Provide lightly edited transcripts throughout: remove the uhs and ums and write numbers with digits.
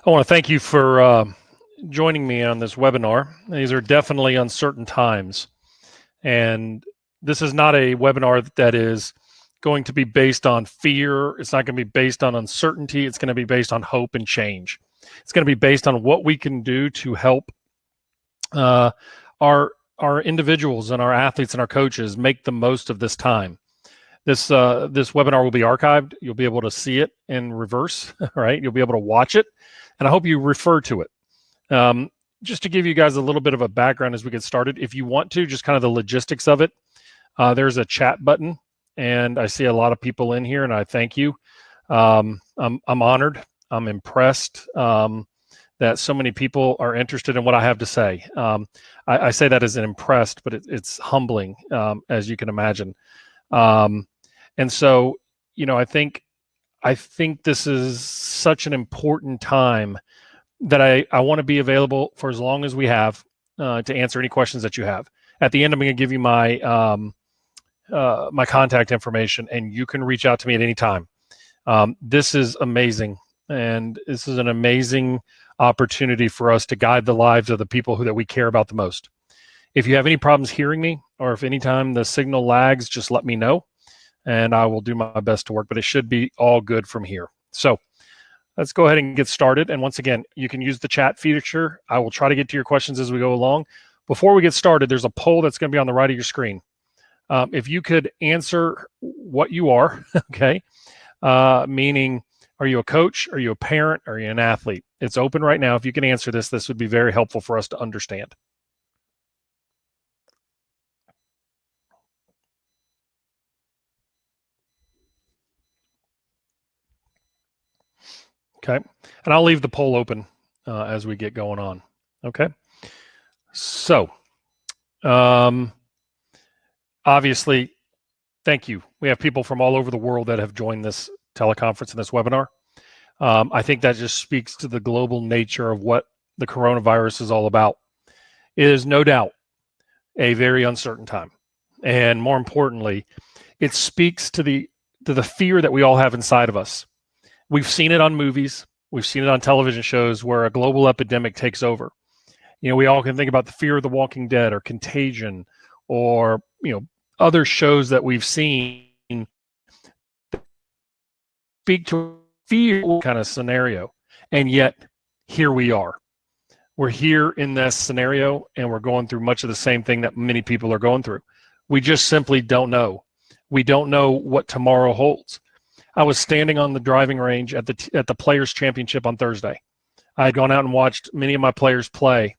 I want to thank you for joining me on this webinar. These are definitely uncertain times. And this is not a webinar that is going to be based on fear. It's not going to be based on uncertainty. It's going to be based on hope and change. It's going to be based on what we can do to help our individuals and our athletes and our coaches make the most of this time. This webinar will be archived. You'll be able to see it in reverse, right? You'll be able to watch it, and I hope you refer to it. Just to give you guys a little bit of a background as we get started, if you want to, just kind of the logistics of it, there's a chat button, and I see a lot of people in here, and I thank you. I'm honored. I'm impressed that so many people are interested in what I have to say. I say that as an impressed, but it's humbling, as you can imagine. And so, I think this is such an important time that I want to be available for as long as we have to answer any questions that you have. At the end, I'm going to give you my my contact information, and you can reach out to me at any time. This is amazing, and this is an amazing opportunity for us to guide the lives of the people that we care about the most. If you have any problems hearing me, or if anytime the signal lags, just let me know, and I will do my best to work, but it should be all good from here. So let's go ahead and get started. And once again, you can use the chat feature. I will try to get to your questions as we go along. Before we get started, there's a poll that's going to be on the right of your screen. If you could answer what you are, okay, meaning, are you a coach? Are you a parent? Are you an athlete? It's open right now. If you can answer this, this would be very helpful for us to understand. Okay, and I'll leave the poll open as we get going on. Okay, so obviously, thank you. We have people from all over the world that have joined this teleconference and this webinar. I think that just speaks to the global nature of what the coronavirus is all about. It is no doubt a very uncertain time, and more importantly, it speaks to the fear that we all have inside of us. We've seen it on movies. We've seen it on television shows where a global epidemic takes over. We all can think about the Fear of the Walking Dead or Contagion or, other shows that we've seen speak to fear kind of scenario. And yet here we are. We're here in this scenario, and we're going through much of the same thing that many people are going through. We just simply don't know. We don't know what tomorrow holds. I was standing on the driving range at the Players Championship on Thursday. I had gone out and watched many of my players play.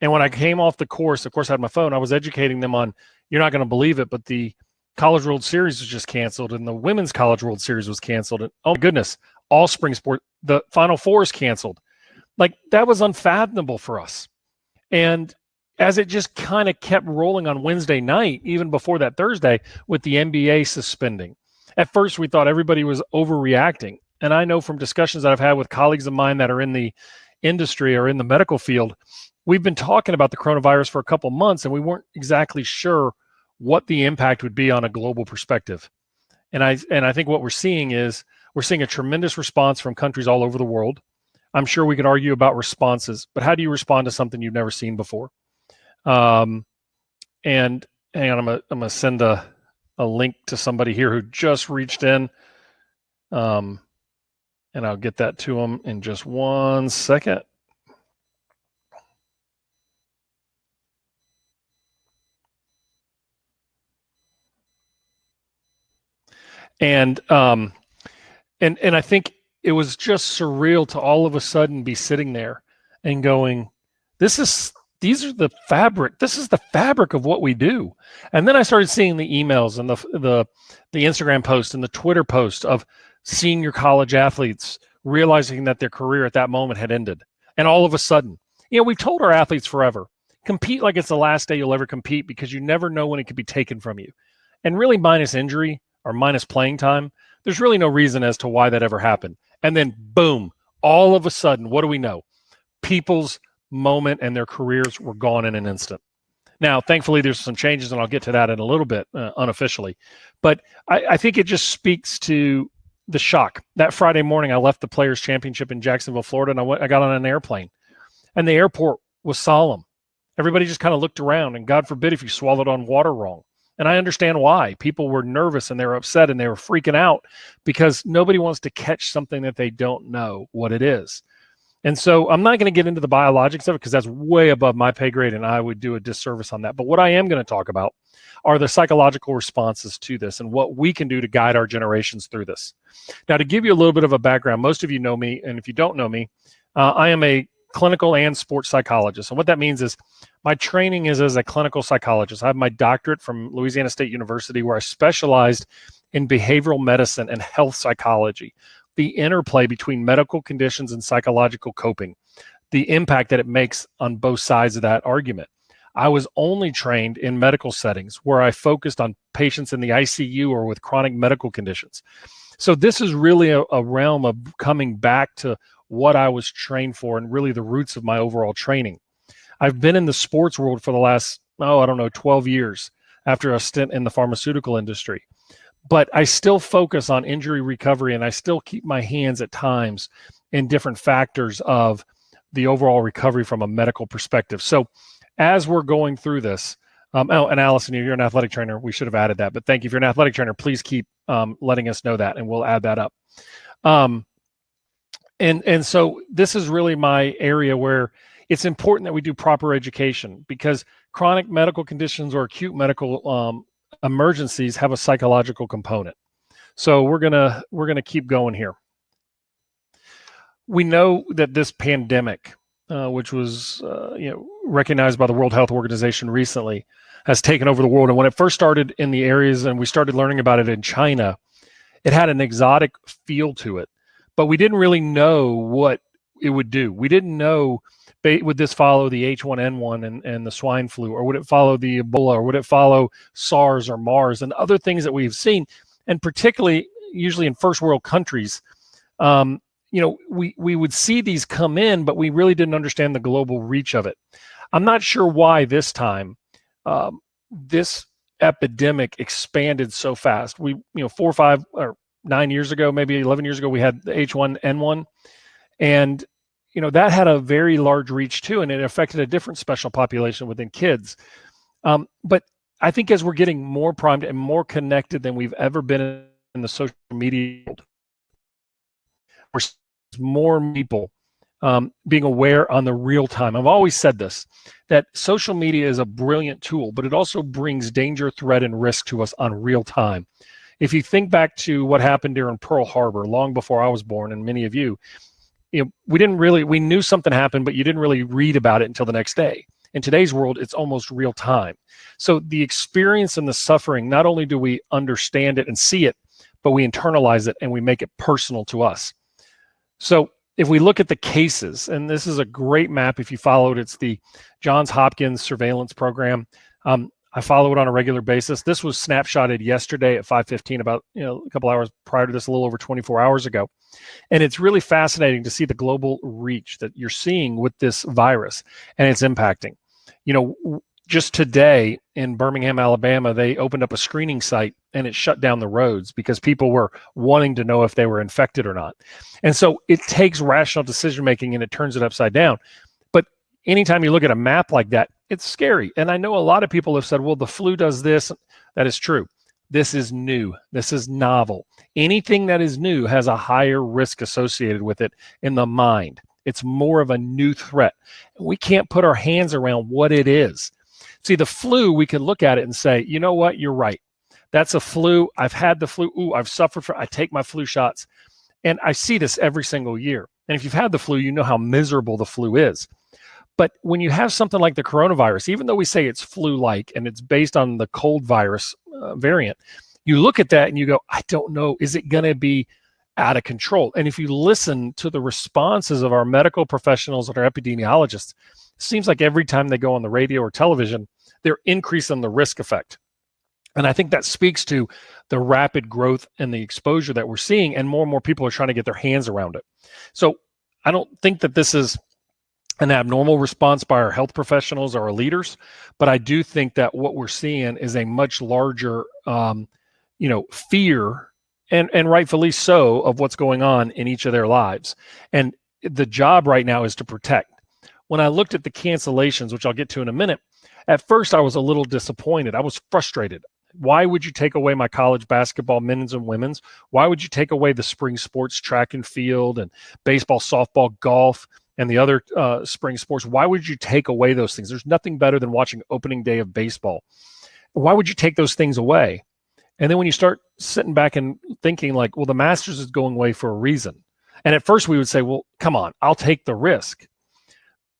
And when I came off the course, of course, I had my phone. I was educating them on, you're not going to believe it, but the College World Series was just canceled, and the Women's College World Series was canceled. And oh my goodness, all spring sport, the Final Four is canceled. Like, that was unfathomable for us. And as it just kind of kept rolling on Wednesday night, even before that Thursday, with the NBA suspending. At first, we thought everybody was overreacting. And I know from discussions that I've had with colleagues of mine that are in the industry or in the medical field, we've been talking about the coronavirus for a couple months, and we weren't exactly sure what the impact would be on a global perspective. And I think what we're seeing is we're seeing a tremendous response from countries all over the world. I'm sure we could argue about responses, but how do you respond to something you've never seen before? And hang on, I'm gonna send a link to somebody here who just reached in, and I'll get that to them in just 1 second. And I think it was just surreal to all of a sudden be sitting there and going, this is the fabric of what we do. And then I started seeing the emails and the Instagram posts and the Twitter posts of senior college athletes realizing that their career at that moment had ended. And all of a sudden, we've told our athletes forever, compete like it's the last day you'll ever compete, because you never know when it could be taken from you. And really, minus injury or minus playing time, there's really no reason as to why that ever happened. And then boom, all of a sudden, what do we know? People's moment and their careers were gone in an instant. Now, thankfully, there's some changes, and I'll get to that in a little bit unofficially. But I think it just speaks to the shock. That Friday morning, I left the Players Championship in Jacksonville, Florida, and I got on an airplane. And the airport was solemn. Everybody just kind of looked around, and God forbid if you swallowed on water wrong. And I understand why. People were nervous and they were upset and they were freaking out because nobody wants to catch something that they don't know what it is. And so I'm not going to get into the biologics of it because that's way above my pay grade and I would do a disservice on that. But what I am going to talk about are the psychological responses to this and what we can do to guide our generations through this. Now, to give you a little bit of a background, most of you know me, and if you don't know me, I am a clinical and sports psychologist. And what that means is my training is as a clinical psychologist. I have my doctorate from Louisiana State University where I specialized in behavioral medicine and health psychology, the interplay between medical conditions and psychological coping, the impact that it makes on both sides of that argument. I was only trained in medical settings where I focused on patients in the ICU or with chronic medical conditions. So this is really a realm of coming back to what I was trained for and really the roots of my overall training. I've been in the sports world for the last, 12 years after a stint in the pharmaceutical industry. But I still focus on injury recovery and I still keep my hands at times in different factors of the overall recovery from a medical perspective. So as we're going through this, and Allison, you're an athletic trainer. We should have added that, but thank you. If you're an athletic trainer, please keep letting us know that and we'll add that up. And so this is really my area where it's important that we do proper education because chronic medical conditions or acute medical emergencies have a psychological component. So we're gonna keep going here. We know that this pandemic, which was recognized by the World Health Organization recently, has taken over the world. And when it first started in the areas and we started learning about it in China, it had an exotic feel to it. But we didn't really know what it would do. We didn't know, would this follow the H1N1 and the swine flu, or would it follow the Ebola, or would it follow SARS or MARS and other things that we've seen? And particularly, usually in first world countries, we would see these come in, but we really didn't understand the global reach of it. I'm not sure why this time this epidemic expanded so fast. 4 or 5 or 9 years ago, maybe 11 years ago, we had the H1N1, and that had a very large reach too, and it affected a different special population within kids. But I think as we're getting more primed and more connected than we've ever been in the social media world, we're more people being aware on the real time. I've always said this, that social media is a brilliant tool, but it also brings danger, threat, and risk to us on real time. If you think back to what happened during Pearl Harbor, long before I was born, and many of you, we knew something happened, but you didn't really read about it until the next day. In today's world, it's almost real time. So the experience and the suffering, not only do we understand it and see it, but we internalize it and we make it personal to us. So if we look at the cases, and this is a great map if you follow it, it's the Johns Hopkins surveillance program. I follow it on a regular basis. This was snapshotted yesterday at 5:15, about a couple hours prior to this, a little over 24 hours ago. And it's really fascinating to see the global reach that you're seeing with this virus and it's impacting. Just today in Birmingham, Alabama, they opened up a screening site and it shut down the roads because people were wanting to know if they were infected or not. And so it takes rational decision making and it turns it upside down. But anytime you look at a map like that, it's scary. And I know a lot of people have said, well, the flu does this. That is true. This is new. This is novel. Anything that is new has a higher risk associated with it in the mind. It's more of a new threat. We can't put our hands around what it is. See, the flu, we can look at it and say, you know what, you're right. That's a flu. I've had the flu. Ooh, I've suffered I take my flu shots. And I see this every single year. And if you've had the flu, you know how miserable the flu is. But when you have something like the coronavirus, even though we say it's flu-like and it's based on the cold virus variant, you look at that and you go, I don't know, is it going to be out of control? And if you listen to the responses of our medical professionals and our epidemiologists, it seems like every time they go on the radio or television, they're increasing the risk effect. And I think that speaks to the rapid growth and the exposure that we're seeing, and more people are trying to get their hands around it. So I don't think that this is an abnormal response by our health professionals or our leaders, but I do think that what we're seeing is a much larger, fear and rightfully so, of what's going on in each of their lives. And the job right now is to protect. When I looked at the cancellations, which I'll get to in a minute, at first I was a little disappointed. I was frustrated. Why would you take away my college basketball, men's and women's? Why would you take away the spring sports, track and field, and baseball, softball, golf, and the other spring sports? Why would you take away those things? There's nothing better than watching opening day of baseball. Why would you take those things away? And then when you start sitting back and thinking like, well, the Masters is going away for a reason. And at first we would say, well, come on, I'll take the risk.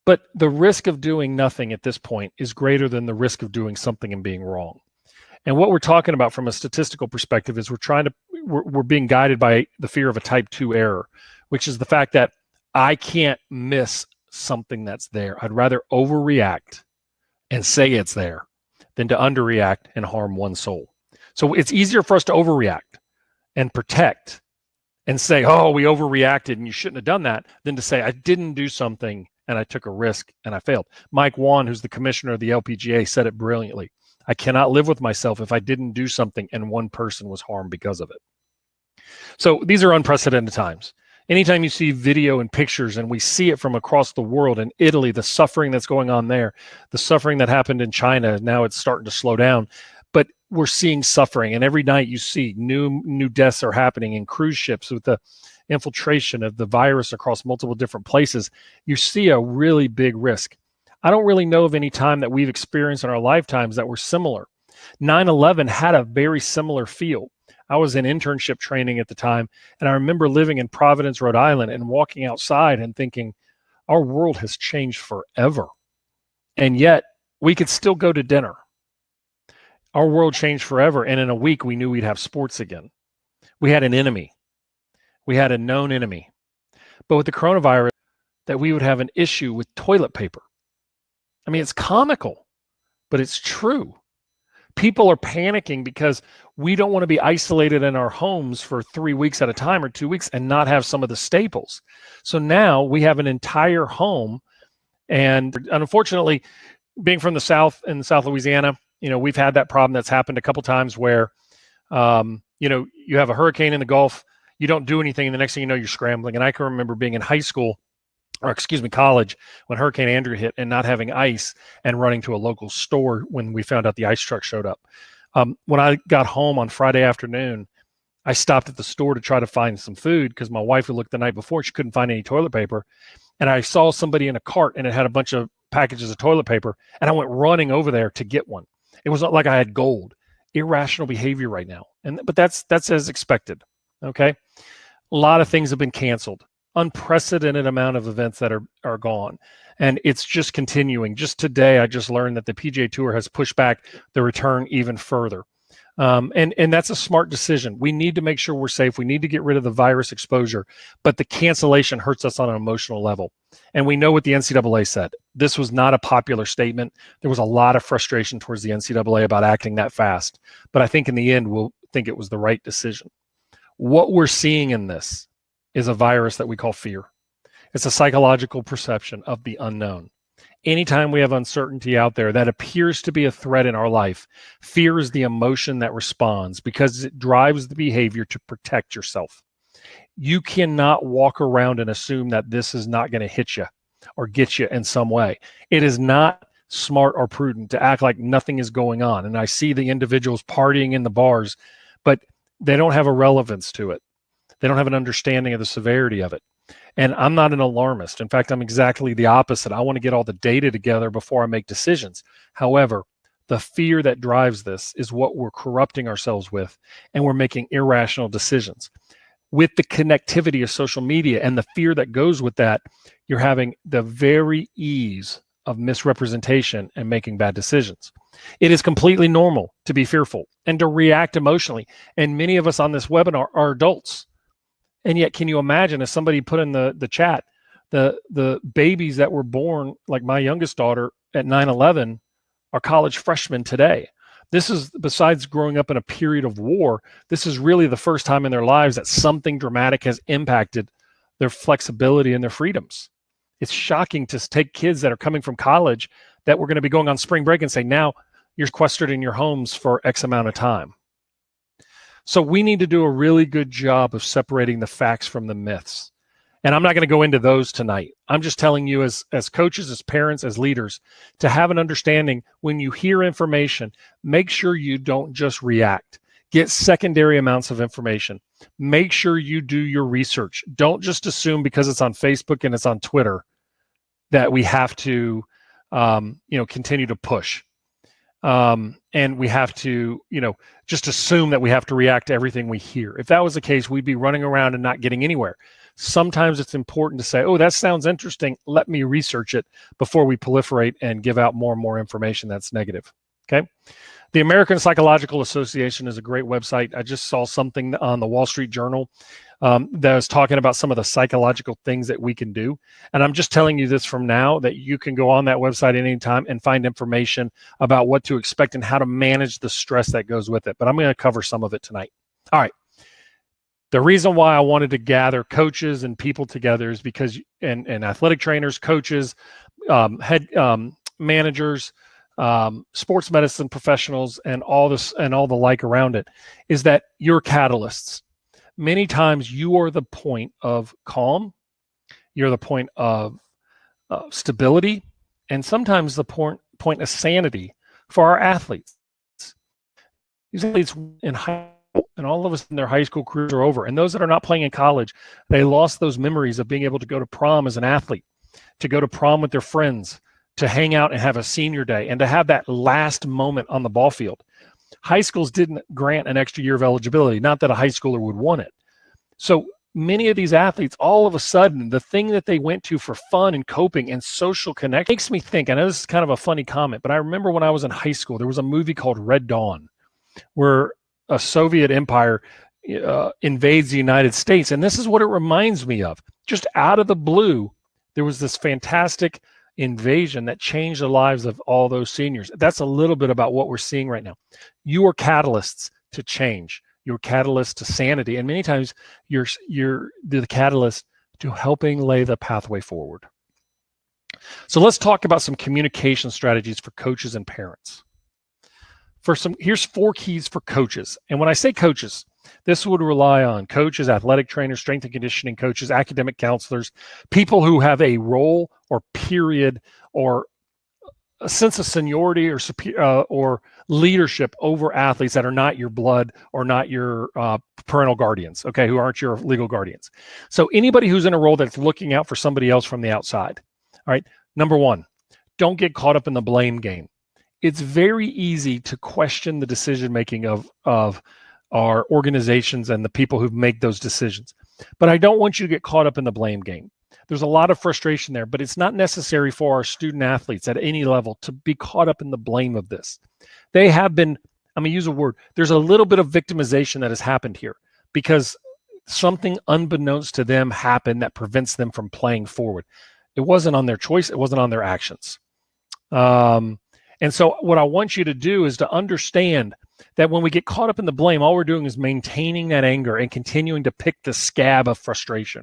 But the risk of doing nothing at this point is greater than the risk of doing something and being wrong. And what we're talking about from a statistical perspective is we're being guided by the fear of a type 2 error, which is the fact that I can't miss something that's there. I'd rather overreact and say it's there than to underreact and harm one soul. So it's easier for us to overreact and protect and say, oh, we overreacted and you shouldn't have done that, than to say I didn't do something and I took a risk and I failed. Mike Wan, who's the commissioner of the LPGA, said it brilliantly. I cannot live with myself if I didn't do something and one person was harmed because of it. So these are unprecedented times. Anytime you see video and pictures, and we see it from across the world, in Italy, the suffering that's going on there, the suffering that happened in China, now it's starting to slow down. But we're seeing suffering, and every night you see new deaths are happening in cruise ships with the infiltration of the virus across multiple different places. You see a really big risk. I don't really know of any time that we've experienced in our lifetimes that were similar. 9/11 had a very similar feel. I was in internship training at the time, and I remember living in Providence, Rhode Island, and walking outside and thinking, our world has changed forever. And yet we could still go to dinner. Our world changed forever, and in a week we knew we'd have sports again. We had an enemy. We had a known enemy. But with the coronavirus, that we would have an issue with toilet paper. I mean, it's comical, but it's true. People are panicking because we don't want to be isolated in our homes for 3 weeks at a time or 2 weeks and not have some of the staples. So now we have an entire home. And unfortunately, being from the South, in South Louisiana, we've had that problem that's happened a couple times where, you have a hurricane in the Gulf, you don't do anything, and the next thing you know, you're scrambling. And I can remember being in college, when Hurricane Andrew hit and not having ice and running to a local store when we found out the ice truck showed up. When I got home on Friday afternoon, I stopped at the store to try to find some food because my wife had looked the night before. She couldn't find any toilet paper. And I saw somebody in a cart and it had a bunch of packages of toilet paper. And I went running over there to get one. It was not like I had gold. Irrational behavior right now. But that's as expected. Okay. A lot of things have been canceled. Unprecedented amount of events that are gone. And it's just continuing. Just today, I just learned that the PGA Tour has pushed back the return even further. And that's a smart decision. We need to make sure we're safe. We need to get rid of the virus exposure, but the cancellation hurts us on an emotional level. And we know what the NCAA said. This was not a popular statement. There was a lot of frustration towards the NCAA about acting that fast. But I think in the end, we'll think it was the right decision. What we're seeing in this is a virus that we call fear. It's a psychological perception of the unknown. Anytime we have uncertainty out there that appears to be a threat in our life, fear is the emotion that responds because it drives the behavior to protect yourself. You cannot walk around and assume that this is not going to hit you or get you in some way. It is not smart or prudent to act like nothing is going on. And I see the individuals partying in the bars, but they don't have a relevance to it. They don't have an understanding of the severity of it. And I'm not an alarmist. In fact, I'm exactly the opposite. I want to get all the data together before I make decisions. However, the fear that drives this is what we're corrupting ourselves with, and we're making irrational decisions. With the connectivity of social media and the fear that goes with that, you're having the very ease of misrepresentation and making bad decisions. It is completely normal to be fearful and to react emotionally. And many of us on this webinar are adults. And yet, can you imagine, as somebody put in the chat, the babies that were born, like my youngest daughter at 9/11, are college freshmen today. This is, besides growing up in a period of war, this is really the first time in their lives that something dramatic has impacted their flexibility and their freedoms. It's shocking to take kids that are coming from college that we're going to be going on spring break and say, now you're sequestered in your homes for X amount of time. So we need to do a really good job of separating the facts from the myths. And I'm not going to go into those tonight. I'm just telling you as coaches, as parents, as leaders, to have an understanding when you hear information, make sure you don't just react. Get secondary amounts of information. Make sure you do your research. Don't just assume because it's on Facebook and it's on Twitter that we have to, continue to push. And we have to, just assume that we have to react to everything we hear. If that was the case, we'd be running around and not getting anywhere. Sometimes it's important to say, oh, that sounds interesting. Let me research it before we proliferate and give out more and more information that's negative. Okay. The American Psychological Association is a great website. I just saw something on the Wall Street Journal that was talking about some of the psychological things that we can do. And I'm just telling you this from now, that you can go on that website at any time and find information about what to expect and how to manage the stress that goes with it. But I'm going to cover some of it tonight. All right. The reason why I wanted to gather coaches and people together is because, and athletic trainers, coaches, head managers, sports medicine professionals, and all this and all the like around it, is that you're catalysts. Many times you are the point of calm, you're the point of stability, and sometimes the point of sanity for our athletes. These athletes in high school, and all of us in their high school careers are over. And those that are not playing in college, they lost those memories of being able to go to prom as an athlete, to go to prom with their friends, to hang out and have a senior day, and to have that last moment on the ball field. High schools didn't grant an extra year of eligibility, not that a high schooler would want it. So many of these athletes, all of a sudden, the thing that they went to for fun and coping and social connection makes me think, I know this is kind of a funny comment, but I remember when I was in high school, there was a movie called Red Dawn, where a Soviet empire invades the United States. And this is what it reminds me of. Just out of the blue, there was this fantastic invasion that changed the lives of all those seniors. That's a little bit about what we're seeing right now. You are catalysts to change. You're catalysts to sanity. And many times you're the catalyst to helping lay the pathway forward. So let's talk about some communication strategies for coaches and parents. Here's 4 keys for coaches. And when I say coaches, this would rely on coaches, athletic trainers, strength and conditioning coaches, academic counselors, people who have a role or period or a sense of seniority or leadership over athletes that are not your blood or not your parental guardians, okay, who aren't your legal guardians. So anybody who's in a role that's looking out for somebody else from the outside. All right. Number 1, don't get caught up in the blame game. It's very easy to question the decision-making of our organizations and the people who make those decisions. But I don't want you to get caught up in the blame game. There's a lot of frustration there, but it's not necessary for our student athletes at any level to be caught up in the blame of this. They have been, I'm going to use a word, there's a little bit of victimization that has happened here because something unbeknownst to them happened that prevents them from playing forward. It wasn't on their choice. It wasn't on their actions. And so what I want you to do is to understand that when we get caught up in the blame, all we're doing is maintaining that anger and continuing to pick the scab of frustration.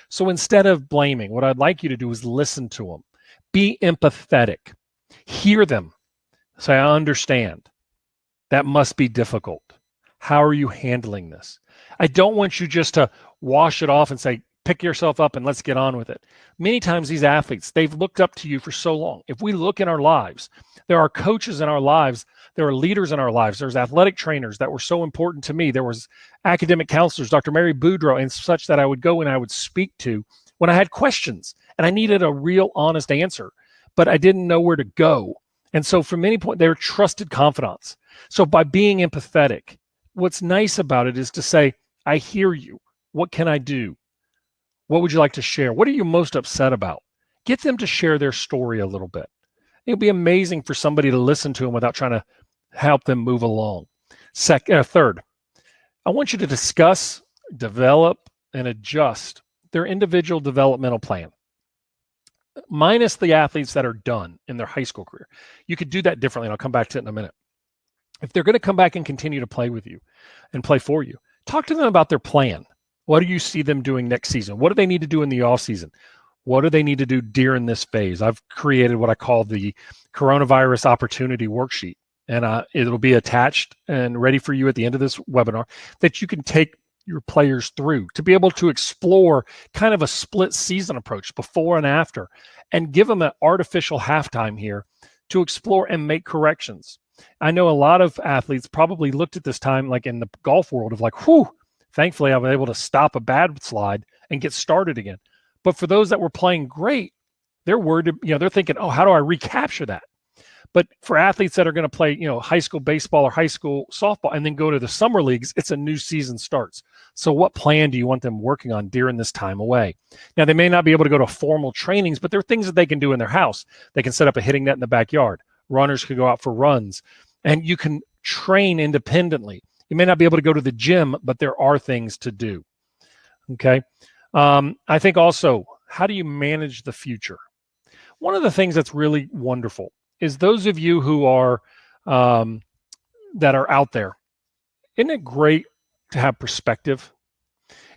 So instead of blaming, what I'd like you to do is listen to them. Be empathetic. Hear them. Say, I understand. That must be difficult. How are you handling this? I don't want you just to wash it off and say, pick yourself up and let's get on with it. Many times these athletes, they've looked up to you for so long. If we look in our lives, there are coaches in our lives, there are leaders in our lives, there's athletic trainers that were so important to me. There was academic counselors, Dr. Mary Boudreau and such that I would go and I would speak to when I had questions and I needed a real honest answer, but I didn't know where to go. And so from many points, they're trusted confidants. So by being empathetic, what's nice about it is to say, I hear you. What can I do? What would you like to share? What are you most upset about? Get them to share their story a little bit. It'll be amazing for somebody to listen to them without trying to help them move along. Third, I want you to discuss, develop, and adjust their individual developmental plan. Minus the athletes that are done in their high school career. You could do that differently, and I'll come back to it in a minute. If they're going to come back and continue to play with you and play for you, talk to them about their plan. What do you see them doing next season? What do they need to do in the off season? What do they need to do during this phase? I've created what I call the coronavirus opportunity worksheet. and it'll be attached and ready for you at the end of this webinar, that you can take your players through to be able to explore kind of a split season approach before and after, and give them an artificial halftime here to explore and make corrections. I know a lot of athletes probably looked at this time like in the golf world of like, whew, thankfully I was able to stop a bad slide and get started again. But for those that were playing great, they're worried, they're thinking, oh, how do I recapture that? But for athletes that are going to play, high school baseball or high school softball and then go to the summer leagues, it's a new season starts. So what plan do you want them working on during this time away? Now, they may not be able to go to formal trainings, but there are things that they can do in their house. They can set up a hitting net in the backyard. Runners can go out for runs, and you can train independently. You may not be able to go to the gym, but there are things to do. Okay. I think also, how do you manage the future? One of the things that's really wonderful is those of you who are that are out there. Isn't it great to have perspective?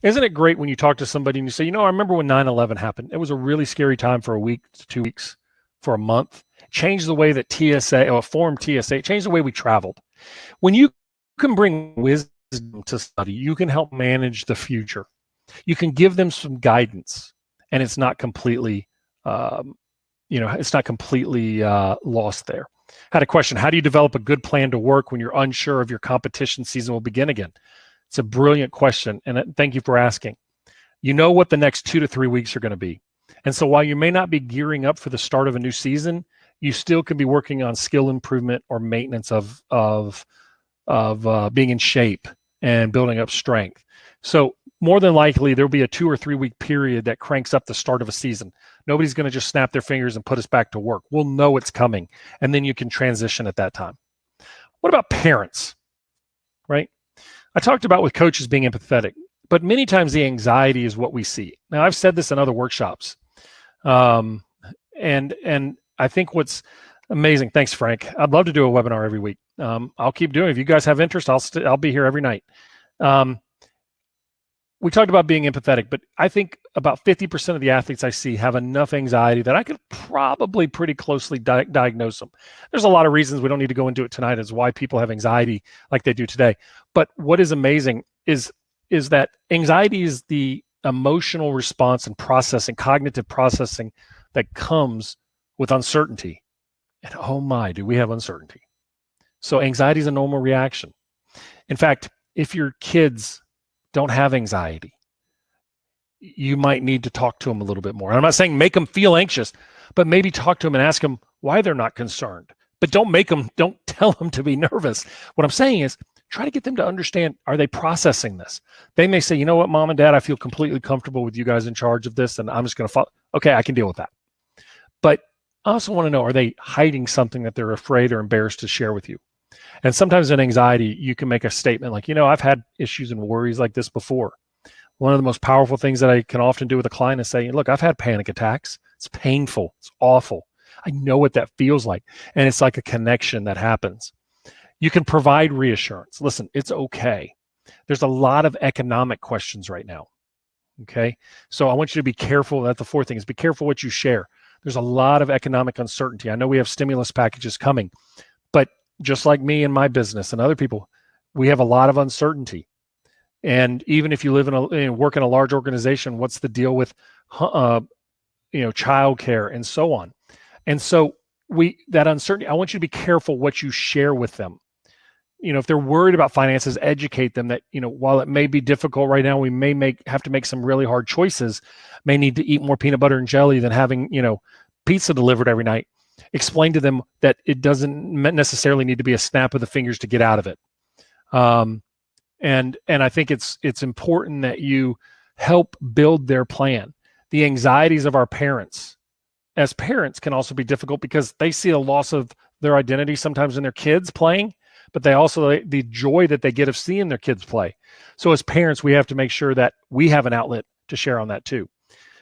Isn't it great when you talk to somebody and you say, I remember when 9/11 happened. It was a really scary time for a week to 2 weeks, for a month. Changed the way that TSA or formed TSA, changed the way we traveled. When you can bring wisdom to somebody, you can help manage the future. You can give them some guidance, and it's not completely lost there. Had a question: how do you develop a good plan to work when you're unsure of your competition season will begin again? It's a brilliant question, and thank you for asking. You know what the next 2 to 3 weeks are going to be. And so while you may not be gearing up for the start of a new season, you still can be working on skill improvement or maintenance of being in shape and building up strength. So more than likely, there'll be a 2 or 3 week period that cranks up the start of a season. Nobody's going to just snap their fingers and put us back to work. We'll know it's coming, and then you can transition at that time. What about parents, right? I talked about with coaches being empathetic, but many times the anxiety is what we see. Now, I've said this in other workshops, and I think what's amazing. Thanks, Frank. I'd love to do a webinar every week. I'll keep doing it. If you guys have interest, I'll be here every night. We talked about being empathetic, but I think about 50% of the athletes I see have enough anxiety that I could probably pretty closely diagnose them. There's a lot of reasons, we don't need to go into it tonight, as why people have anxiety like they do today. But what is amazing is that anxiety is the emotional response and processing, cognitive processing that comes with uncertainty. And oh my, do we have uncertainty. So anxiety is a normal reaction. In fact, if your kids don't have anxiety, you might need to talk to them a little bit more. And I'm not saying make them feel anxious, but maybe talk to them and ask them why they're not concerned. But don't tell them to be nervous. What I'm saying is try to get them to understand, are they processing this? They may say, you know what, Mom and Dad, I feel completely comfortable with you guys in charge of this, and I'm just going to follow. Okay, I can deal with that. But I also want to know, are they hiding something that they're afraid or embarrassed to share with you? And sometimes in anxiety, you can make a statement like, I've had issues and worries like this before. One of the most powerful things that I can often do with a client is say, look, I've had panic attacks. It's painful. It's awful. I know what that feels like. And it's like a connection that happens. You can provide reassurance. Listen, it's okay. There's a lot of economic questions right now. Okay. So I want you to be careful. That's the fourth thing, is be careful what you share. There's a lot of economic uncertainty. I know we have stimulus packages coming, but just like me and my business and other people, we have a lot of uncertainty. And even if you live work in a large organization, what's the deal with, childcare and so on? And so that uncertainty, I want you to be careful what you share with them. If they're worried about finances, educate them that, while it may be difficult right now, we may have to make some really hard choices, may need to eat more peanut butter and jelly than having, pizza delivered every night. Explain to them that it doesn't necessarily need to be a snap of the fingers to get out of it. And I think it's important that you help build their plan. The anxieties of our parents as parents can also be difficult because they see a loss of their identity sometimes in their kids playing, but they also, the joy that they get of seeing their kids play. So as parents, we have to make sure that we have an outlet to share on that too.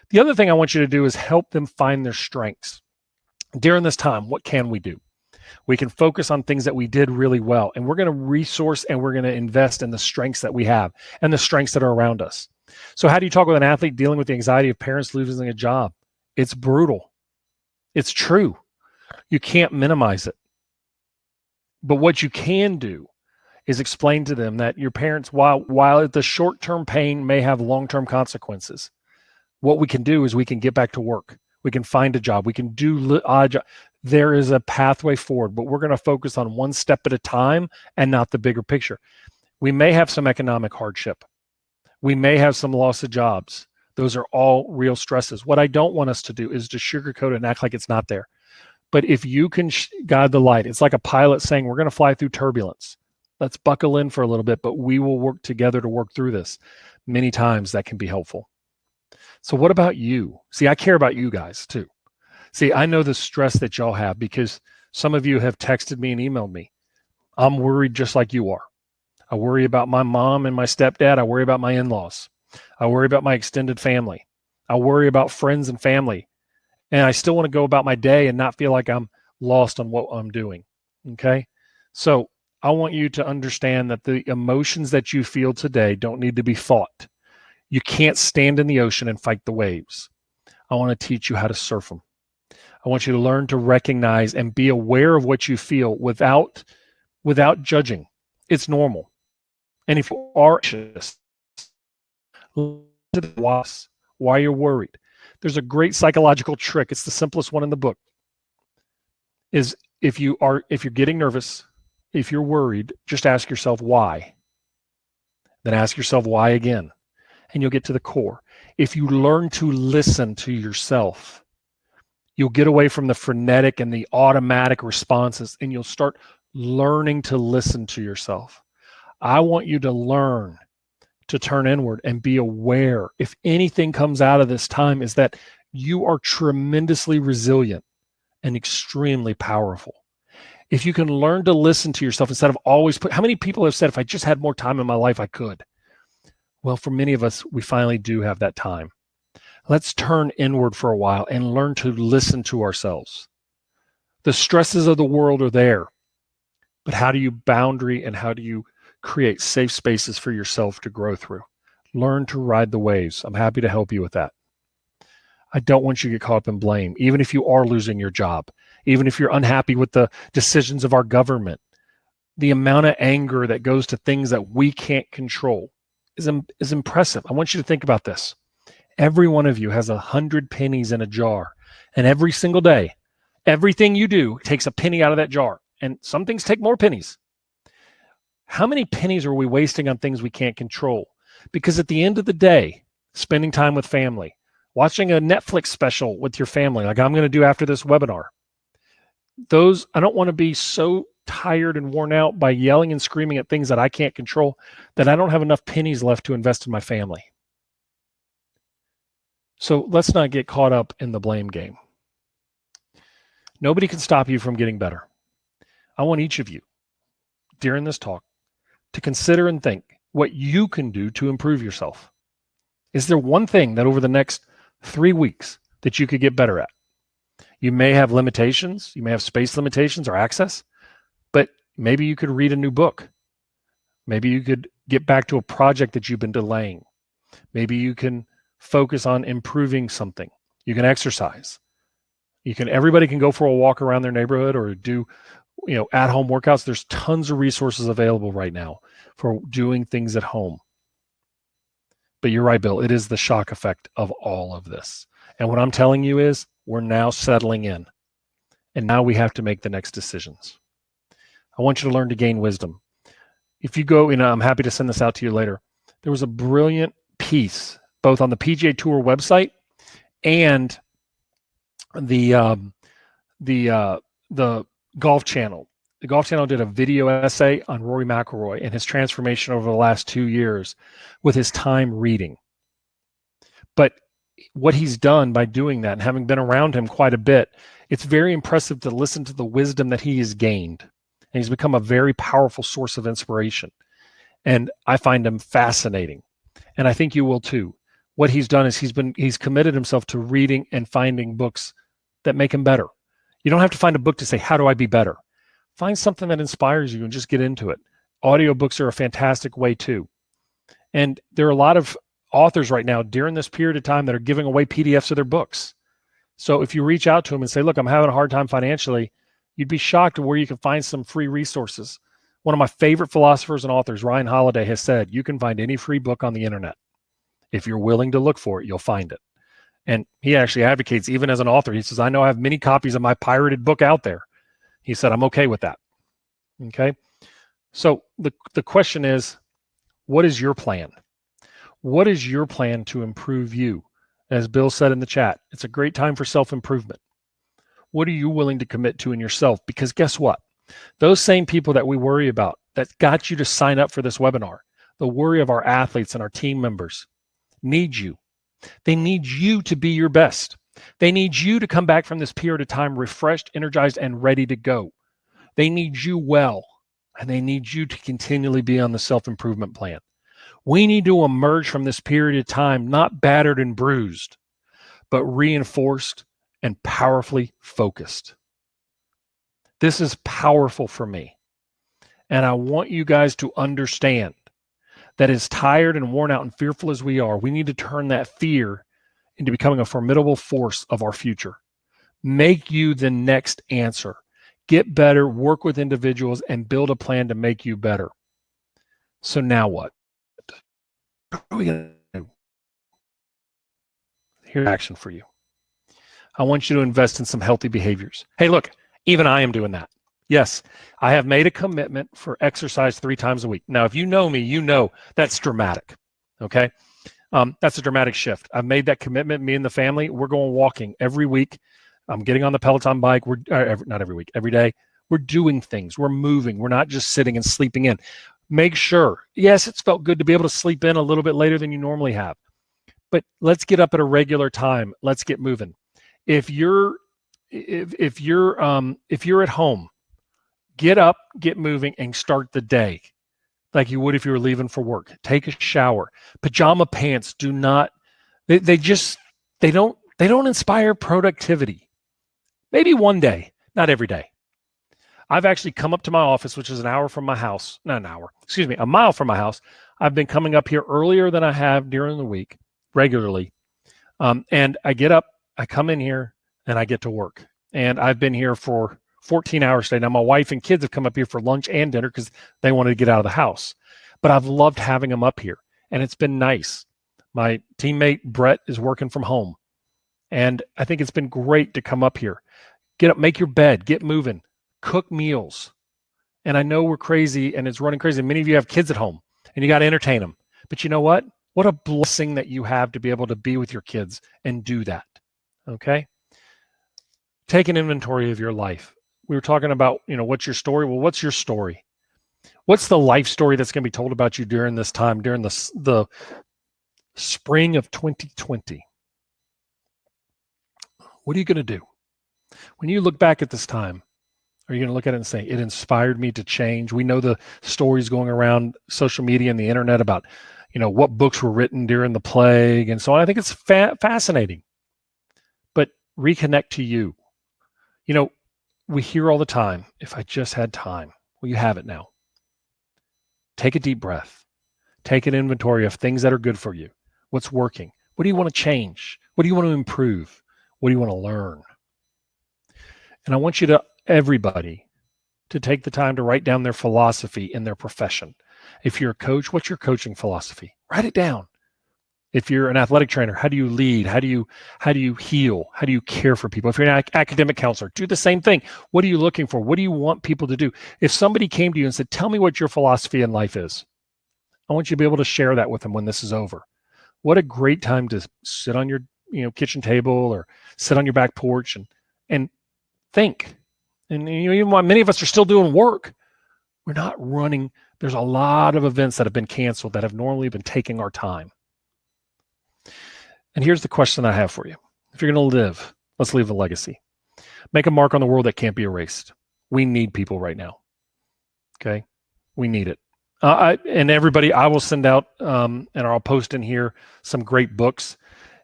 The other thing I want you to do is help them find their strengths. During this time, what can we do? We can focus on things that we did really well, and we're going to resource and we're going to invest in the strengths that we have and the strengths that are around us. So how do you talk with an athlete dealing with the anxiety of parents losing a job? It's brutal. It's true. You can't minimize it. But what you can do is explain to them that your parents, while the short-term pain may have long-term consequences, what we can do is we can get back to work. We can find a job. We can do odd job. There is a pathway forward, but we're going to focus on one step at a time and not the bigger picture. We may have some economic hardship. We may have some loss of jobs. Those are all real stresses. What I don't want us to do is to sugarcoat it and act like it's not there. But if you can guide the light, it's like a pilot saying, we're going to fly through turbulence. Let's buckle in for a little bit, but we will work together to work through this. Many times that can be helpful. So what about you? See, I care about you guys too. See, I know the stress that y'all have because some of you have texted me and emailed me. I'm worried just like you are. I worry about my mom and my stepdad. I worry about my in-laws. I worry about my extended family. I worry about friends and family. And I still want to go about my day and not feel like I'm lost on what I'm doing. Okay? So I want you to understand that the emotions that you feel today don't need to be fought. You can't stand in the ocean and fight the waves. I want to teach you how to surf them. I want you to learn to recognize and be aware of what you feel without judging. It's normal. And if you are anxious, why you're worried. There's a great psychological trick. It's the simplest one in the book. Is if you're getting nervous, if you're worried, just ask yourself why. Then ask yourself why again. And you'll get to the core. If you learn to listen to yourself, you'll get away from the frenetic and the automatic responses, and you'll start learning to listen to yourself. I want you to learn to turn inward and be aware. If anything comes out of this time, is that you are tremendously resilient and extremely powerful. If you can learn to listen to yourself instead of always how many people have said, if I just had more time in my life, I could? Well, for many of us, we finally do have that time. Let's turn inward for a while and learn to listen to ourselves. The stresses of the world are there, but how do you boundary and how do you create safe spaces for yourself to grow through? Learn to ride the waves. I'm happy to help you with that. I don't want you to get caught up in blame, even if you are losing your job, even if you're unhappy with the decisions of our government. The amount of anger that goes to things that we can't control is impressive. I want you to think about this. Every one of you has 100 pennies in a jar, and every single day, everything you do takes a penny out of that jar, and some things take more pennies. How many pennies are we wasting on things we can't control? Because at the end of the day, spending time with family, watching a Netflix special with your family, like I'm going to do after this webinar, I don't want to be so tired and worn out by yelling and screaming at things that I can't control that I don't have enough pennies left to invest in my family. So let's not get caught up in the blame game. Nobody can stop you from getting better. I want each of you during this talk to consider and think what you can do to improve yourself. Is there one thing that over the next 3 weeks that you could get better at? You may have limitations. You may have space limitations or access, but maybe you could read a new book. Maybe you could get back to a project that you've been delaying. Maybe you can focus on improving something. You can exercise. Everybody can go for a walk around their neighborhood or do, at-home workouts. There's tons of resources available right now for doing things at home. But you're right, Bill. It is the shock effect of all of this. And what I'm telling you is we're now settling in. And now we have to make the next decisions. I want you to learn to gain wisdom. If you go, I'm happy to send this out to you later. There was a brilliant piece, both on the PGA Tour website and the Golf Channel. The Golf Channel did a video essay on Rory McIlroy and his transformation over the last 2 years with his time reading. But what he's done by doing that and having been around him quite a bit, it's very impressive to listen to the wisdom that he has gained. And he's become a very powerful source of inspiration. And I find him fascinating. And I think you will too. What he's done is he's committed himself to reading and finding books that make him better. You don't have to find a book to say, how do I be better? Find something that inspires you and just get into it. Audiobooks are a fantastic way too. And there are a lot of authors right now during this period of time that are giving away PDFs of their books. So if you reach out to them and say, look, I'm having a hard time financially, You'd be shocked at where you can find some free resources. One of my favorite philosophers and authors, Ryan Holiday, has said, you can find any free book on the internet. If you're willing to look for it, you'll find it. And he actually advocates, even as an author, he says, I know I have many copies of my pirated book out there. He said, I'm okay with that. Okay. So the question is, what is your plan? What is your plan to improve you? As Bill said in the chat, it's a great time for self-improvement. What are you willing to commit to in yourself? Because guess what? Those same people that we worry about, that got you to sign up for this webinar, the worry of our athletes and our team members, need you. They need you to be your best. They need you to come back from this period of time refreshed, energized, and ready to go. They need you well, and they need you to continually be on the self-improvement plan. We need to emerge from this period of time not battered and bruised, but reinforced and powerfully focused. This is powerful for me. And I want you guys to understand that as tired and worn out and fearful as we are, we need to turn that fear into becoming a formidable force of our future. Make you the next answer. Get better, work with individuals, and build a plan to make you better. So now what? What are we going to do? Here's action for you. I want you to invest in some healthy behaviors. Hey, look, even I am doing that. Yes, I have made a commitment for exercise 3 times a week. Now, if you know me, you know that's dramatic, okay? That's a dramatic shift. I've made that commitment, me and the family. We're going walking every week. I'm getting on the Peloton bike. Not every week, every day. We're doing things. We're moving. We're not just sitting and sleeping in. Make sure, yes, it's felt good to be able to sleep in a little bit later than you normally have, but let's get up at a regular time. Let's get moving. If you're at home, get up, get moving, and start the day like you would if you were leaving for work. Take a shower. Pajama pants do not. They don't inspire productivity. Maybe one day, not every day. I've actually come up to my office, which is a mile from my house. I've been coming up here earlier than I have during the week regularly. And I get up, I come in here, and I get to work. And I've been here for 14 hours today. Now, my wife and kids have come up here for lunch and dinner because they wanted to get out of the house. But I've loved having them up here, and it's been nice. My teammate, Brett, is working from home. And I think it's been great to come up here. Get up, make your bed, get moving. Cook meals. And I know we're crazy and it's running crazy. Many of you have kids at home and you got to entertain them. But you know what? What a blessing that you have to be able to be with your kids and do that. Okay? Take an inventory of your life. We were talking about, what's your story? Well, what's your story? What's the life story that's going to be told about you during this time, during the spring of 2020? What are you going to do? When you look back at this time, are you going to look at it and say, it inspired me to change? We know the stories going around social media and the internet about, what books were written during the plague and so on. I think it's fascinating. But reconnect to you. We hear all the time, if I just had time. Well, you have it now. Take a deep breath. Take an inventory of things that are good for you. What's working? What do you want to change? What do you want to improve? What do you want to learn? And I want you to everybody to take the time to write down their philosophy in their profession. If you're a coach, what's your coaching philosophy? Write it down. If you're an athletic trainer, how do you lead? How do you heal? How do you care for people? If you're an academic counselor, do the same thing. What are you looking for? What do you want people to do? If somebody came to you and said, tell me what your philosophy in life is, I want you to be able to share that with them when this is over. What a great time to sit on your kitchen table or sit on your back porch and think. And even while many of us are still doing work, we're not running. There's a lot of events that have been canceled that have normally been taking our time. And here's the question I have for you. If you're going to live, let's leave a legacy. Make a mark on the world that can't be erased. We need people right now. Okay? We need it. And everybody, I will send out, and I'll post in here some great books.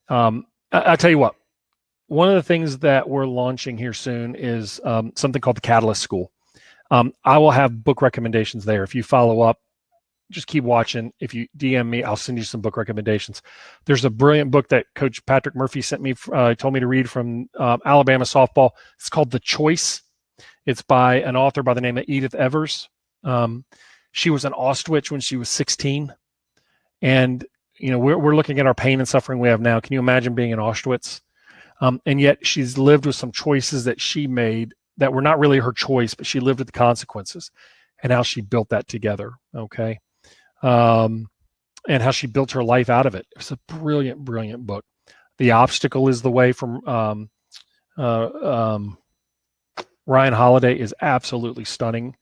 I'll tell you what. One of the things that we're launching here soon is something called the Catalyst School. I will have book recommendations there. If you follow up, just keep watching. If you DM me, I'll send you some book recommendations. There's a brilliant book that Coach Patrick Murphy sent me, told me to read from Alabama softball. It's called The Choice. It's by an author by the name of Edith Evers. She was in Auschwitz when she was 16. And, we're looking at our pain and suffering we have now. Can you imagine being in Auschwitz? And yet she's lived with some choices that she made that were not really her choice, but she lived with the consequences and how she built that together. Okay. And how she built her life out of it. It's a brilliant, brilliant book. The Obstacle is the Way from Ryan Holiday is absolutely stunning.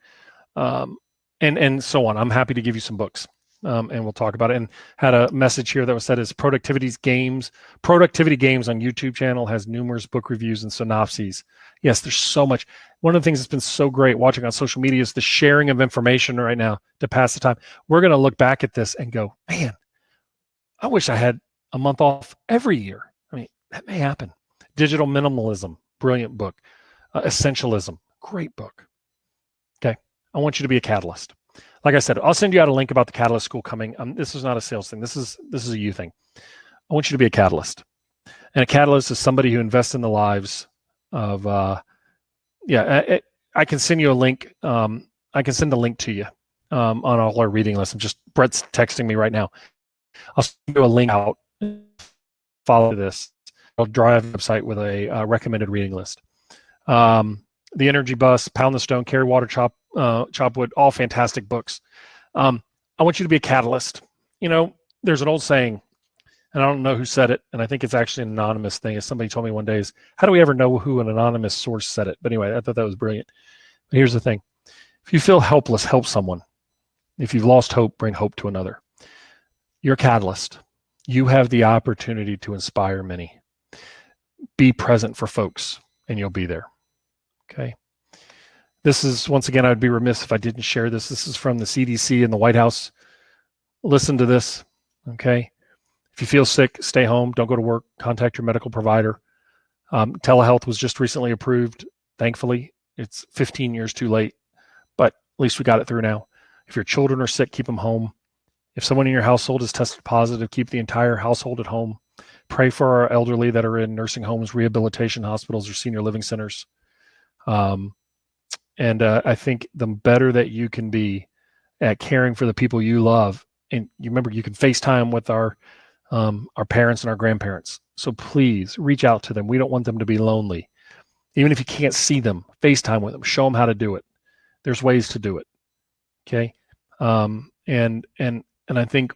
And so on. I'm happy to give you some books. And we'll talk about it. And had a message here that was said is Productivity Games on YouTube channel has numerous book reviews and synopses. Yes, there's so much. One of the things that's been so great watching on social media is the sharing of information right now to pass the time. We're going to look back at this and go, man, I wish I had a month off every year. I mean, that may happen. Digital Minimalism, brilliant book. Essentialism, great book. Okay, I want you to be a catalyst. Like I said, I'll send you out a link about the Catalyst School coming. This is not a sales thing. This is a you thing. I want you to be a catalyst. And a catalyst is somebody who invests in the lives of, I can send you a link. I can send a link to you on all our reading lists. Brett's texting me right now. I'll send you a link out. Follow this. I'll drive the website with a recommended reading list. The Energy Bus, Pound the Stone, Carry Water, Chop Wood, all fantastic books. I want you to be a catalyst. There's an old saying, and I don't know who said it, and I think it's actually an anonymous thing. As somebody told me one day, is how do we ever know who an anonymous source said it? But anyway, I thought that was brilliant. But here's the thing. If you feel helpless, help someone. If you've lost hope, bring hope to another. You're a catalyst. You have the opportunity to inspire many. Be present for folks, and you'll be there. Okay. This is, once again, I'd be remiss if I didn't share this. This is from the CDC and the White House. Listen to this. Okay. If you feel sick, stay home. Don't go to work. Contact your medical provider. Telehealth was just recently approved. Thankfully, it's 15 years too late, but at least we got it through now. If your children are sick, keep them home. If someone in your household is tested positive, keep the entire household at home. Pray for our elderly that are in nursing homes, rehabilitation hospitals, or senior living centers. I think the better that you can be at caring for the people you love, and you remember you can FaceTime with our parents and our grandparents. So please reach out to them. We don't want them to be lonely. Even if you can't see them, FaceTime with them, show them how to do it. There's ways to do it. Okay. And I think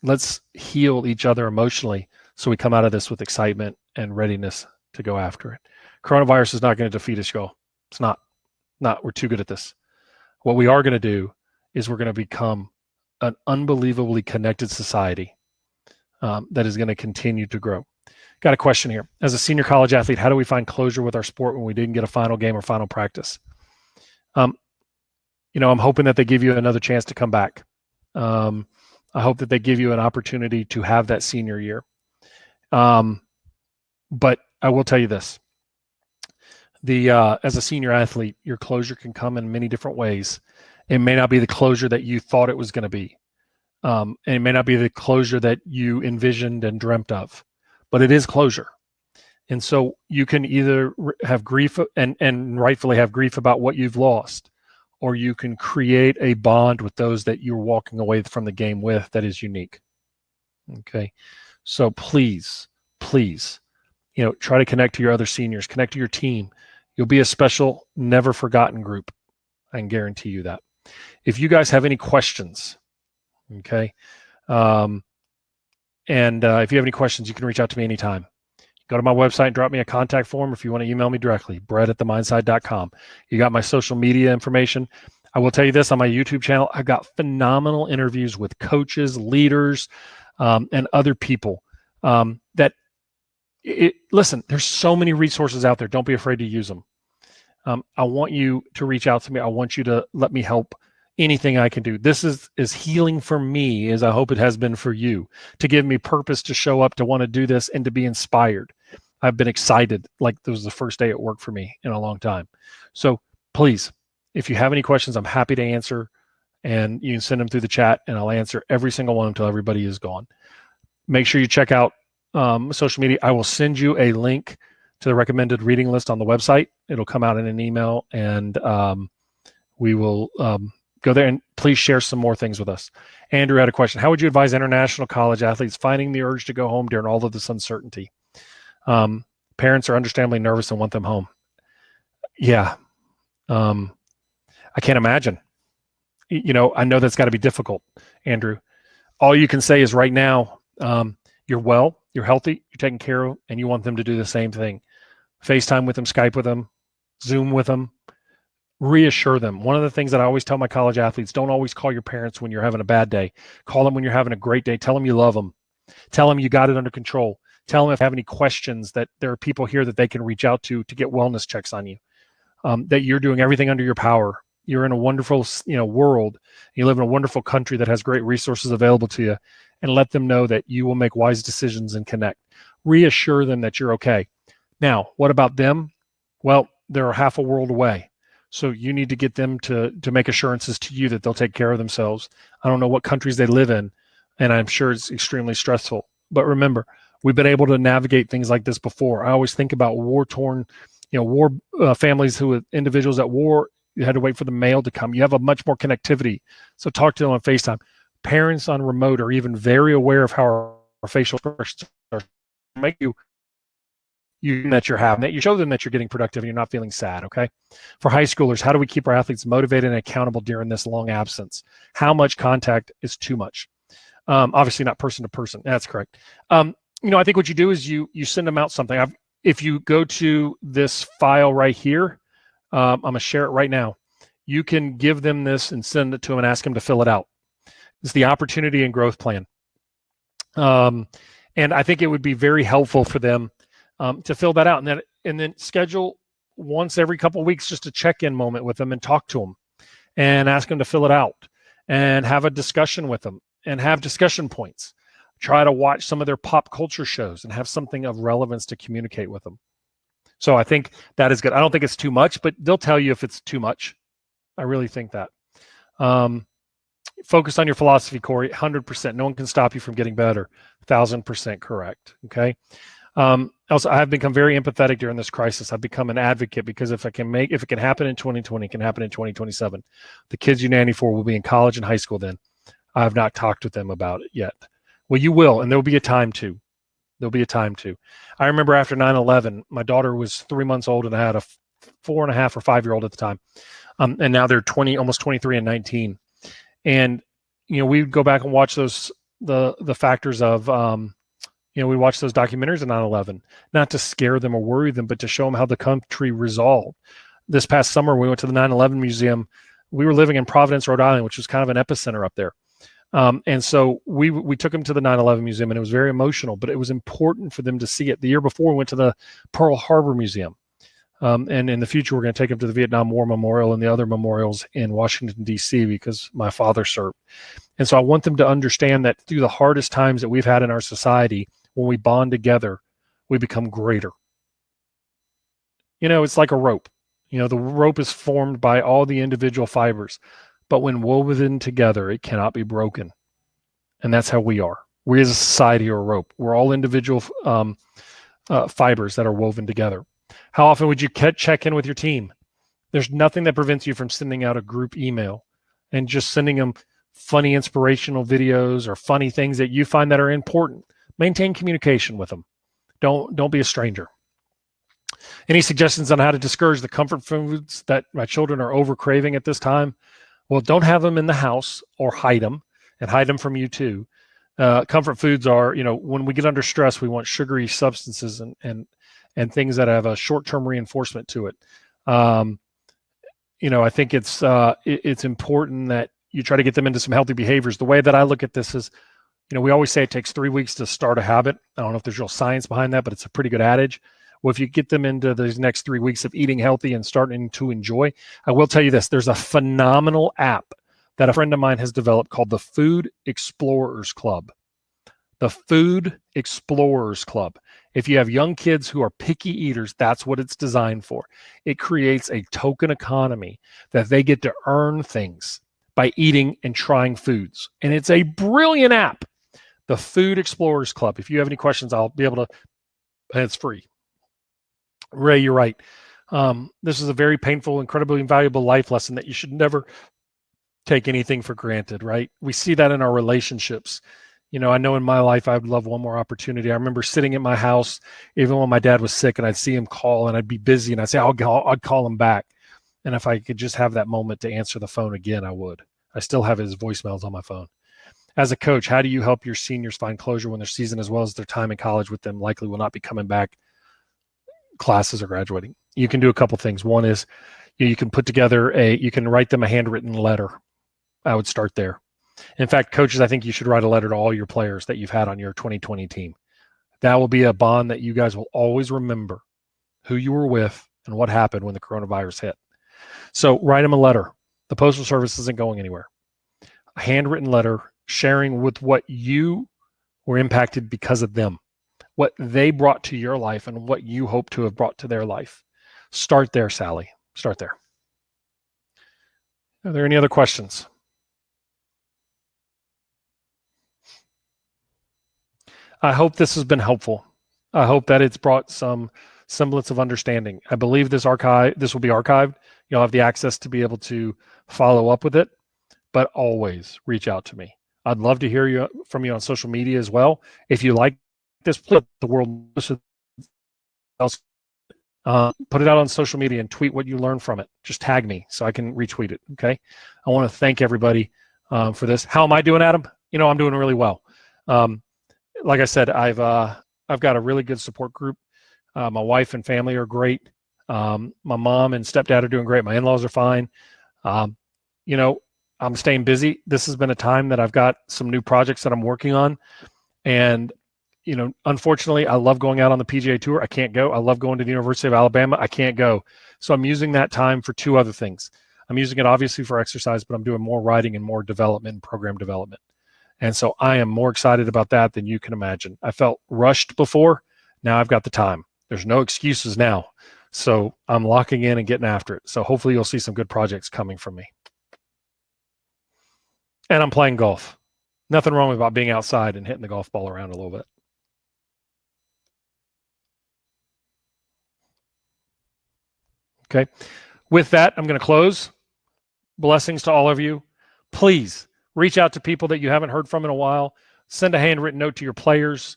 let's heal each other emotionally so we come out of this with excitement and readiness to go after it. Coronavirus is not going to defeat us, y'all. It's not. We're too good at this. What we are going to do is we're going to become an unbelievably connected society that is going to continue to grow. Got a question here. As a senior college athlete, how do we find closure with our sport when we didn't get a final game or final practice? I'm hoping that they give you another chance to come back. I hope that they give you an opportunity to have that senior year. But I will tell you this. As a senior athlete, your closure can come in many different ways. It may not be the closure that you thought it was going to be. And it may not be the closure that you envisioned and dreamt of, but it is closure. And so you can either have grief and rightfully have grief about what you've lost, or you can create a bond with those that you're walking away from the game with that is unique. Okay. So please, try to connect to your other seniors, connect to your team. You'll be a special, never forgotten group. I can guarantee you that. If you guys have any questions, okay, if you have any questions, you can reach out to me anytime. Go to my website and drop me a contact form if you want to email me directly, brett@themindside.com. You got my social media information. I will tell you this, on my YouTube channel, I've got phenomenal interviews with coaches, leaders, and other people listen, there's so many resources out there. Don't be afraid to use them. I want you to reach out to me. I want you to let me help anything I can do. This is as healing for me as I hope it has been for you, to give me purpose to show up, to want to do this, and to be inspired. I've been excited like this was the first day at work for me in a long time. So please, if you have any questions, I'm happy to answer, and you can send them through the chat, and I'll answer every single one until everybody is gone. Make sure you check out social media. I will send you a link to the recommended reading list on the website. It'll come out in an email, and we will go there, and please share some more things with us. Andrew had a question. How would you advise international college athletes finding the urge to go home during all of this uncertainty? Parents are understandably nervous and want them home. Yeah. I can't imagine. I know that's got to be difficult, Andrew. All you can say is right now, you're well, you're healthy, you're taken care of, and you want them to do the same thing. FaceTime with them, Skype with them, Zoom with them, reassure them. One of the things that I always tell my college athletes, don't always call your parents when you're having a bad day. Call them when you're having a great day. Tell them you love them. Tell them you got it under control. Tell them if they have any questions that there are people here that they can reach out to get wellness checks on you, that you're doing everything under your power. You're in a wonderful, world. You live in a wonderful country that has great resources available to you, and let them know that you will make wise decisions and connect. Reassure them that you're okay. Now, what about them? Well, they're half a world away. So you need to get them to make assurances to you that they'll take care of themselves. I don't know what countries they live in, and I'm sure it's extremely stressful. But remember, we've been able to navigate things like this before. I always think about war-torn, families individuals at war. You had to wait for the mail to come. You have a much more connectivity. So talk to them on FaceTime. Parents on remote are even very aware of how our facial expressions are. Make you that you're having, that you show them that you're getting productive and you're not feeling sad, okay? For high schoolers, how do we keep our athletes motivated and accountable during this long absence? How much contact is too much? Obviously not person to person. That's correct. I think what you do is you send them out something. If you go to this file right here, I'm going to share it right now. You can give them this and send it to them and ask them to fill it out. It's the opportunity and growth plan. And I think it would be very helpful for them to fill that out, and then schedule once every couple of weeks just a check-in moment with them and talk to them and ask them to fill it out and have a discussion with them and have discussion points. Try to watch some of their pop culture shows and have something of relevance to communicate with them. So I think that is good. I don't think it's too much, but they'll tell you if it's too much. I really think that. Focus on your philosophy, Corey. 100%. No one can stop you from getting better. 1,000% correct. Okay. Also, I have become very empathetic during this crisis. I've become an advocate because if it can happen in 2020, it can happen in 2027. The kids you nanny for will be in college and high school then. I have not talked with them about it yet. Well, you will, and there'll be a time to. There'll be a time to. I remember after 9/11, my daughter was 3 months old and I had a 4.5 or 5-year-old at the time. And now they're almost 23 and 19. And, we'd go back and watch the factors of, we watched those documentaries of 9/11, not to scare them or worry them, but to show them how the country resolved. This past summer, we went to the 9/11 museum. We were living in Providence, Rhode Island, which was kind of an epicenter up there. And so we took them to the 9/11 museum, and it was very emotional, but it was important for them to see it. The year before, we went to the Pearl Harbor Museum. And in the future, we're going to take them to the Vietnam War Memorial and the other memorials in Washington, D.C., because my father served. And so I want them to understand that through the hardest times that we've had in our society, when we bond together, we become greater. It's like a rope. The rope is formed by all the individual fibers, but when woven together, it cannot be broken. And that's how we are. We as a society are a rope. We're all individual fibers that are woven together. How often would you check in with your team? There's nothing that prevents you from sending out a group email and just sending them funny inspirational videos or funny things that you find that are important. Maintain communication with them. Don't be a stranger. Any suggestions on how to discourage the comfort foods that my children are over craving at this time? Well, don't have them in the house or hide them, and hide them from you too. Comfort foods are, when we get under stress, we want sugary substances and things that have a short-term reinforcement to it. I think it's important that you try to get them into some healthy behaviors. The way that I look at this is, we always say it takes 3 weeks to start a habit. I don't know if there's real science behind that, but it's a pretty good adage. Well, if you get them into these next 3 weeks of eating healthy and starting to enjoy, I will tell you this, there's a phenomenal app that a friend of mine has developed called the Food Explorers Club. The Food Explorers Club. If you have young kids who are picky eaters, that's what it's designed for. It creates a token economy that they get to earn things by eating and trying foods. And it's a brilliant app. The Food Explorers Club. If you have any questions, I'll be able to, and it's free. Ray, you're right. This is a very painful, incredibly valuable life lesson that you should never take anything for granted, right? We see that in our relationships. I know in my life, I would love one more opportunity. I remember sitting at my house, even when my dad was sick, and I'd see him call and I'd be busy and I'd say, I'd call him back. And if I could just have that moment to answer the phone again, I would. I still have his voicemails on my phone. As a coach, how do you help your seniors find closure when their season, as well as their time in college with them, likely will not be coming back, classes are graduating? You can do a couple things. One is you can put together you can write them a handwritten letter. I would start there. In fact, coaches, I think you should write a letter to all your players that you've had on your 2020 team. That will be a bond that you guys will always remember who you were with and what happened when the coronavirus hit. So write them a letter. The Postal Service isn't going anywhere. A handwritten letter sharing with what you were impacted because of them, what they brought to your life and what you hope to have brought to their life. Start there, Sally. Start there. Are there any other questions? I hope this has been helpful. I hope that it's brought some semblance of understanding. I believe this will be archived. You'll have the access to be able to follow up with it, but always reach out to me. I'd love to hear from you on social media as well. If you like this, please let the world else. Put it out on social media and tweet what you learned from it. Just tag me so I can retweet it. Okay. I want to thank everybody for this. How am I doing, Adam? I'm doing really well. Like I said, I've got a really good support group. My wife and family are great. My mom and stepdad are doing great. My in-laws are fine. I'm staying busy. This has been a time that I've got some new projects that I'm working on. And, unfortunately, I love going out on the PGA Tour. I can't go. I love going to the University of Alabama. I can't go. So I'm using that time for two other things. I'm using it obviously for exercise, but I'm doing more writing and more development and program development. And so I am more excited about that than you can imagine. I felt rushed before. Now I've got the time. There's no excuses now. So I'm locking in and getting after it. So hopefully you'll see some good projects coming from me. And I'm playing golf. Nothing wrong about being outside and hitting the golf ball around a little bit. Okay. With that, I'm going to close. Blessings to all of you. Please reach out to people that you haven't heard from in a while. Send a handwritten note to your players.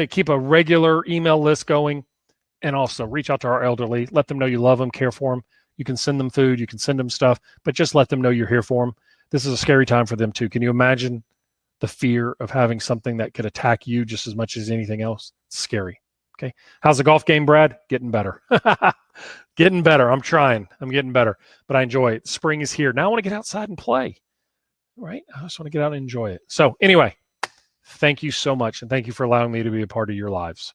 Keep a regular email list going. And also reach out to our elderly. Let them know you love them, care for them. You can send them food. You can send them stuff. But just let them know you're here for them. This is a scary time for them too. Can you imagine the fear of having something that could attack you just as much as anything else? It's scary. Okay. How's the golf game, Brad? Getting better. Getting better. I'm trying. I'm getting better. But I enjoy it. Spring is here. Now I want to get outside and play. Right? I just want to get out and enjoy it. So anyway, thank you so much. And thank you for allowing me to be a part of your lives.